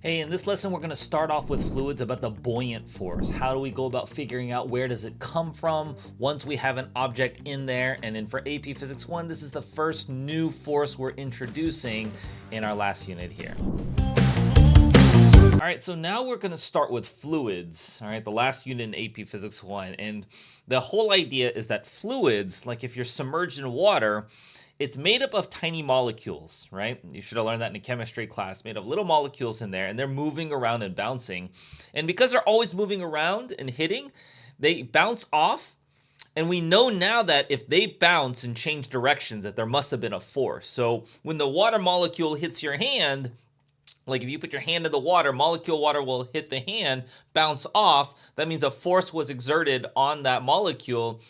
Hey, in this lesson, we're going to start off with fluids about the buoyant force. How do we go about figuring out where does it come from once we have an object in there? And then for AP Physics 1, this is the first new force we're introducing in our last unit here. All right, so now we're going to start with fluids, all right, the last unit in AP Physics 1. And the whole idea is that fluids, like if you're submerged in water, it's made up of tiny molecules, right? You should have learned that in a chemistry class, made of little molecules in there, and they're moving around and bouncing. And because they're always moving around and hitting, they bounce off. And we know now that if they bounce and change directions, that there must have been a force. So when the water molecule hits your hand, like if you put your hand in the water, molecule water will hit the hand, bounce off. That means a force was exerted on that molecule,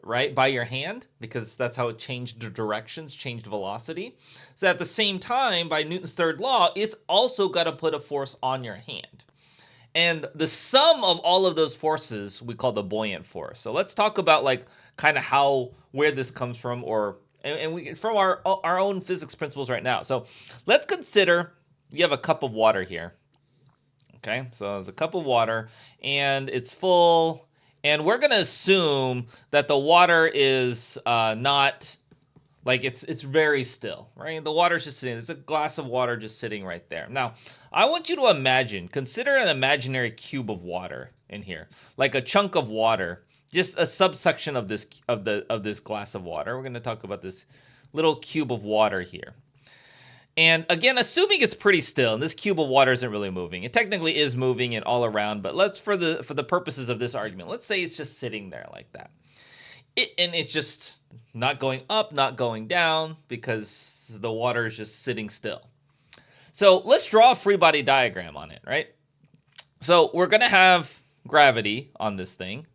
right, by your hand, because that's how it changed directions, changed velocity. So at the same time, by Newton's third law, it's also got to put a force on your hand. And the sum of all of those forces we call the buoyant force. So let's talk about like kind of where this comes from, and we from our own physics principles right now. So let's consider you have a cup of water here. Okay, so there's a cup of water and it's full. And we're going to assume that the water is not, like it's very still, right? The water's just sitting, there's a glass of water just sitting right there. Now, I want you to consider an imaginary cube of water in here, like a chunk of water, just a subsection of this glass of water. We're going to talk about this little cube of water here. And again, assuming it's pretty still, and this cube of water isn't really moving. It technically is moving and all around, but let's, for the purposes of this argument, let's say it's just sitting there like that. And it's just not going up, not going down, because the water is just sitting still. So let's draw a free body diagram on it, right? So we're going to have gravity on this thing.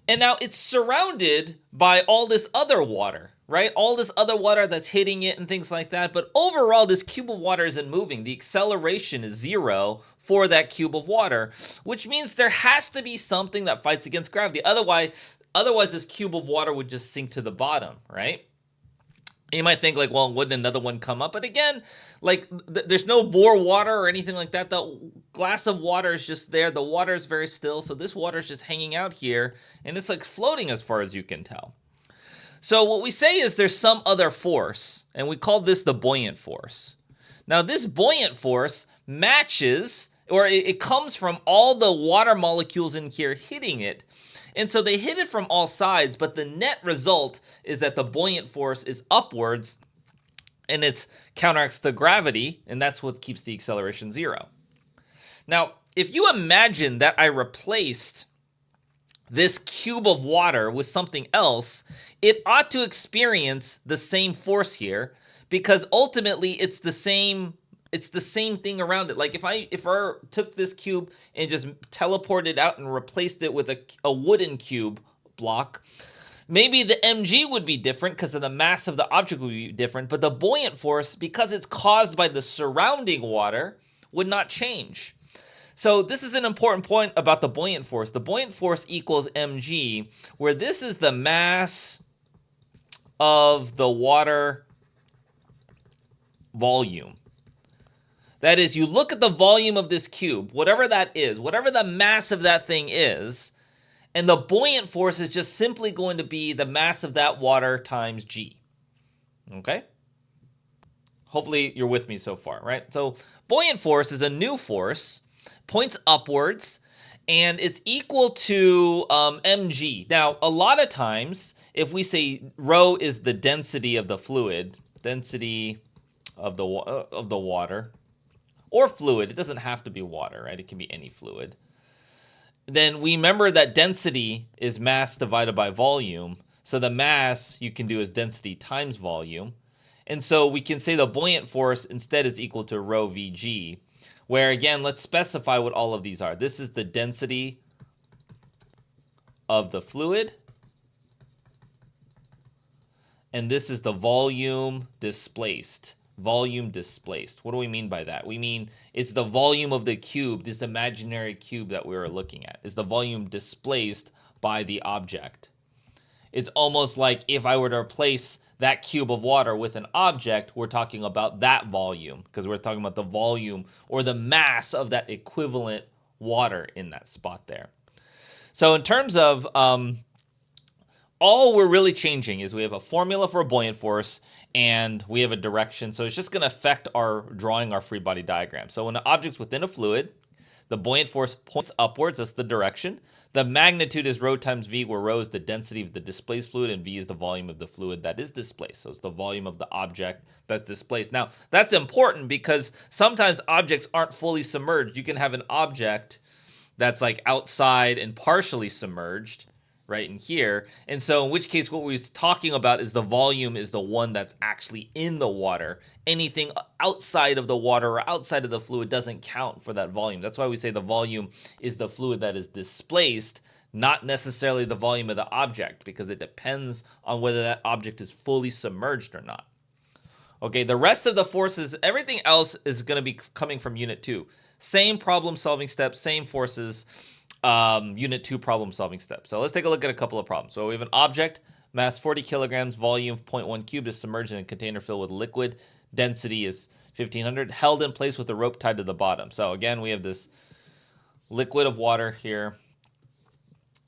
And now it's surrounded by all this other water, right? All this other water that's hitting it and things like that. But overall, this cube of water isn't moving. The acceleration is 0 for that cube of water, which means there has to be something that fights against gravity. Otherwise this cube of water would just sink to the bottom, right? You might think like, well, wouldn't another one come up? But again, like there's no more water or anything like that. The glass of water is just there. The water is very still. So this water is just hanging out here and it's like floating as far as you can tell. So what we say is there's some other force and we call this the buoyant force. Now this buoyant force matches, or it comes from all the water molecules in here hitting it. And so they hit it from all sides, but the net result is that the buoyant force is upwards and it counteracts the gravity, and that's what keeps the acceleration 0. Now, if you imagine that I replaced this cube of water with something else, it ought to experience the same force here because ultimately it's the same thing around it. Like if I took this cube and just teleported out and replaced it with a wooden cube block, maybe the mg would be different because of the mass of the object would be different, but the buoyant force, because it's caused by the surrounding water, would not change. So this is an important point about the buoyant force. The buoyant force equals mg, where this is the mass of the water volume. That is, you look at the volume of this cube, whatever that is, whatever the mass of that thing is, and the buoyant force is just simply going to be the mass of that water times g. Okay? Hopefully you're with me so far, right? So buoyant force is a new force, points upwards, and it's equal to mg. Now, a lot of times, if we say rho is the density of the fluid, density of the water, or fluid, it doesn't have to be water, right? It can be any fluid. Then we remember that density is mass divided by volume. So the mass you can do is density times volume. And so we can say the buoyant force instead is equal to rho vg, where again, let's specify what all of these are. This is the density of the fluid. And this is the volume displaced. Volume displaced. What do we mean by that? We mean it's the volume of the cube, this imaginary cube that we were looking at, is the volume displaced by the object. It's almost like if I were to replace that cube of water with an object, we're talking about that volume because we're talking about the volume or the mass of that equivalent water in that spot there. So in terms of all we're really changing is we have a formula for a buoyant force and we have a direction. So it's just going to affect our drawing our free body diagram. So when an object's within a fluid, the buoyant force points upwards. That's the direction. The magnitude is rho times v, where rho is the density of the displaced fluid and v is the volume of the fluid that is displaced. So it's the volume of the object that's displaced. Now, that's important because sometimes objects aren't fully submerged. You can have an object that's like outside and partially submerged, right in here. And so in which case what we're talking about is the volume is the one that's actually in the water. Anything outside of the water or outside of the fluid doesn't count for that volume. That's why we say the volume is the fluid that is displaced, not necessarily the volume of the object, because it depends on whether that object is fully submerged or not. Okay, the rest of the forces, everything else is going to be coming from Unit 2. Same problem solving steps, same forces. Unit 2 problem solving steps. So let's take a look at a couple of problems. So we have an object, mass 40 kilograms, volume 0.1 cubed, is submerged in a container filled with liquid. Density is 1500, held in place with a rope tied to the bottom. So again, we have this liquid of water here,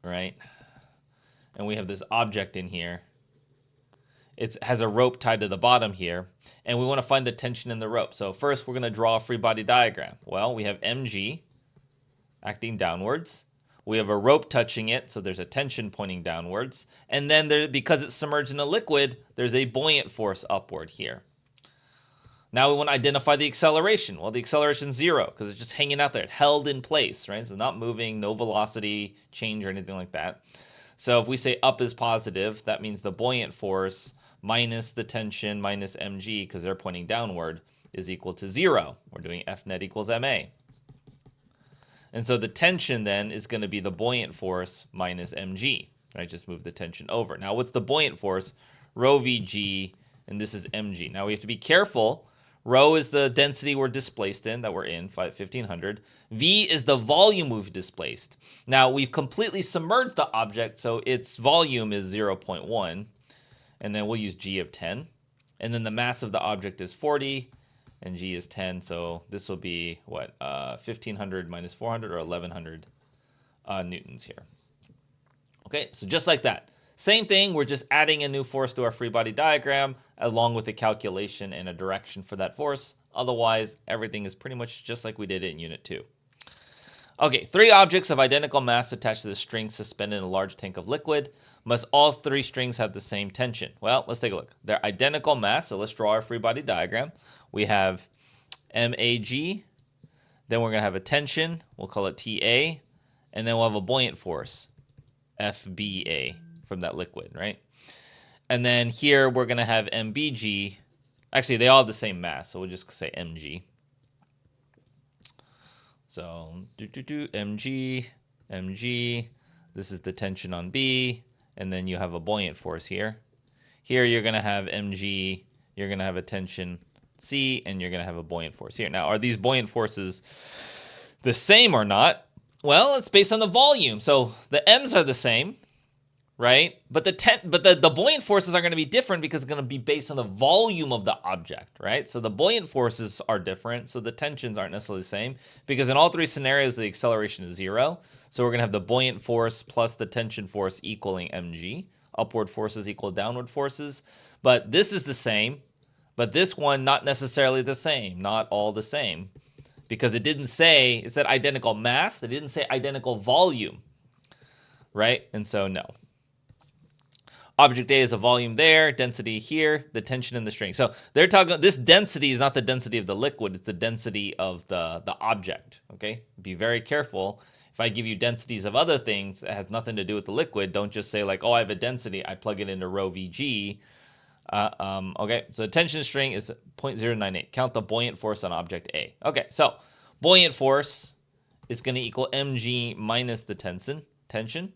right? And we have this object in here. It has a rope tied to the bottom here, and we want to find the tension in the rope. So first, we're going to draw a free body diagram. Well, we have mg acting downwards. We have a rope touching it, so there's a tension pointing downwards. And then because it's submerged in a liquid, there's a buoyant force upward here. Now we want to identify the acceleration. Well, the acceleration is 0 because it's just hanging out there, held in place, right? So not moving, no velocity change or anything like that. So if we say up is positive, that means the buoyant force minus the tension minus mg, because they're pointing downward, is equal to 0. We're doing F net equals ma. And so the tension then is going to be the buoyant force minus mg. Right? Just move the tension over. Now, what's the buoyant force? Rho vg, and this is mg. Now, we have to be careful. Rho is the density we're displaced in, that we're in, 1500. V is the volume we've displaced. Now, we've completely submerged the object, so its volume is 0.1. And then we'll use g of 10. And then the mass of the object is 40. And g is 10, so this will be, what, 1,500 minus 400, or 1,100 newtons here. Okay, so just like that. Same thing, we're just adding a new force to our free body diagram, along with a calculation and a direction for that force. Otherwise, everything is pretty much just like we did it in Unit 2. Okay, 3 objects of identical mass attached to the string suspended in a large tank of liquid. Must all 3 strings have the same tension? Well, let's take a look. They're identical mass, so let's draw our free body diagram. We have MAG, then we're going to have a tension, we'll call it TA, and then we'll have a buoyant force, FBA, from that liquid, right? And then here we're going to have MBG. Actually, they all have the same mass, so we'll just say MG. So, MG, MG, this is the tension on B, and then you have a buoyant force here. Here you're going to have MG, you're going to have a tension C, and you're going to have a buoyant force here. Now, are these buoyant forces the same or not? Well, it's based on the volume. So the M's are the same, right? But the buoyant forces are going to be different because it's going to be based on the volume of the object, right? So the buoyant forces are different, so the tensions aren't necessarily the same, because in all 3 scenarios, the acceleration is 0. So we're going to have the buoyant force plus the tension force equaling mg. Upward forces equal downward forces. But this is the same, but this one not necessarily the same, not all the same, because it said identical mass, it didn't say identical volume, right? And so no. Object A is a volume there, density here, the tension in the string. So they're talking, this density is not the density of the liquid, it's the density of the object, okay? Be very careful. If I give you densities of other things that has nothing to do with the liquid, don't just say like, oh, I have a density, I plug it into rho Vg. Okay, so the tension string is 0.098. Count the buoyant force on object A. Okay, so buoyant force is going to equal mg minus the tension.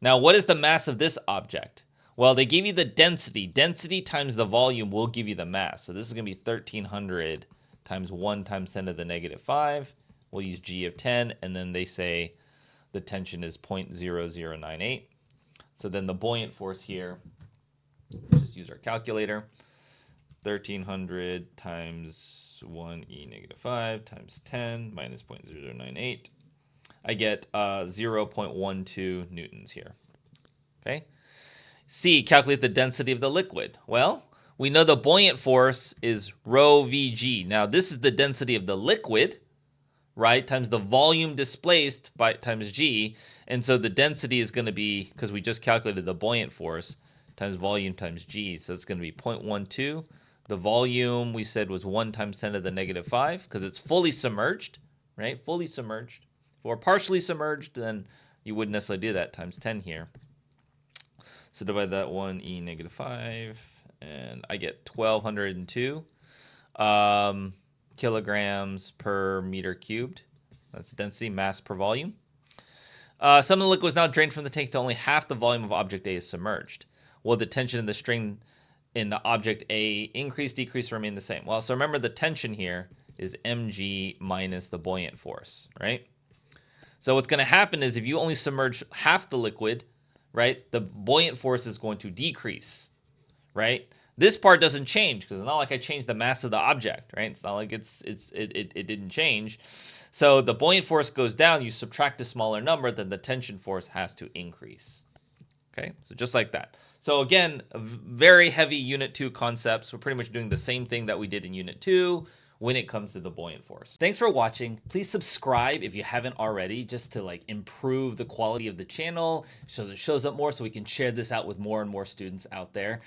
Now, what is the mass of this object? Well, they give you the density. Density times the volume will give you the mass. So this is going to be 1,300 times 1 times 10 to the negative 5. We'll use g of 10, and then they say the tension is 0.0098. So then the buoyant force here Just use our calculator. 1300 times 1e negative 5 times 10 minus 0.0098. I get 0.12 newtons here. Okay. C, calculate the density of the liquid. Well, we know the buoyant force is rho Vg. Now, this is the density of the liquid, right, times the volume displaced by times g. And so the density is going to be, because we just calculated the buoyant force, times volume times g. So it's going to be 0.12. The volume we said was 1 times 10 to the negative 5, because it's fully submerged, right? Fully submerged. If we're partially submerged, then you wouldn't necessarily do that, times 10 here. So divide that 1e negative 5, and I get 1,202 kilograms per meter cubed. That's density, mass per volume. Some of the liquid is now drained from the tank to only half the volume of object A is submerged. Will the tension and the strain in the object A increase, decrease, or remain the same? Well, so remember the tension here is mg minus the buoyant force, right? So what's going to happen is if you only submerge half the liquid, right, the buoyant force is going to decrease, right? This part doesn't change because it's not like I changed the mass of the object, right? It's not like it didn't change. So the buoyant force goes down, you subtract a smaller number, then the tension force has to increase. Okay, so just like that. So again, a very heavy Unit 2 concepts. We're pretty much doing the same thing that we did in Unit 2 when it comes to the buoyant force. Thanks for watching. Please subscribe if you haven't already, just to like improve the quality of the channel so that it shows up more so we can share this out with more and more students out there.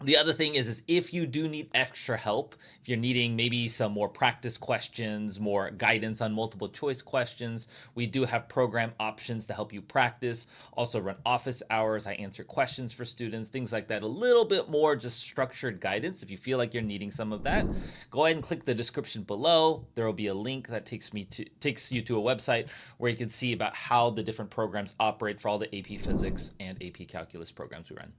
The other thing is if you do need extra help, if you're needing maybe some more practice questions, more guidance on multiple choice questions, we do have program options to help you practice. Also run office hours. I answer questions for students, things like that. A little bit more just structured guidance. If you feel like you're needing some of that, go ahead and click the description below. There will be a link that takes you to a website where you can see about how the different programs operate for all the AP Physics and AP Calculus programs we run.